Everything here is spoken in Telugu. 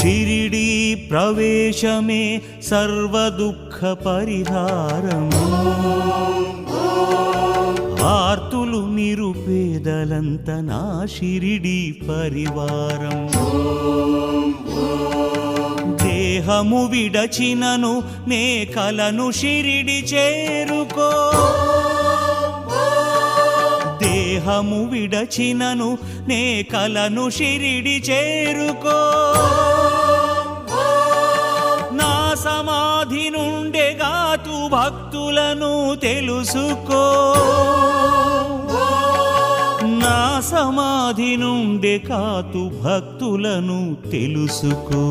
షిరిడీ ప్రవేశమే సర్వదుఃఖ పరిహారము ఆర్తులు నిరుపేదలంత నా షిరిడీ పరివారం దేహము విడచినను నే కలను షిరిడి చేరుకో దేహము విడచినను నే కలను షిరిడి చేరుకో నా సమాధి నుండే గాతు భక్తులను తెలుసుకో నా సమాధి నుండే కాతు భక్తులను తెలుసుకో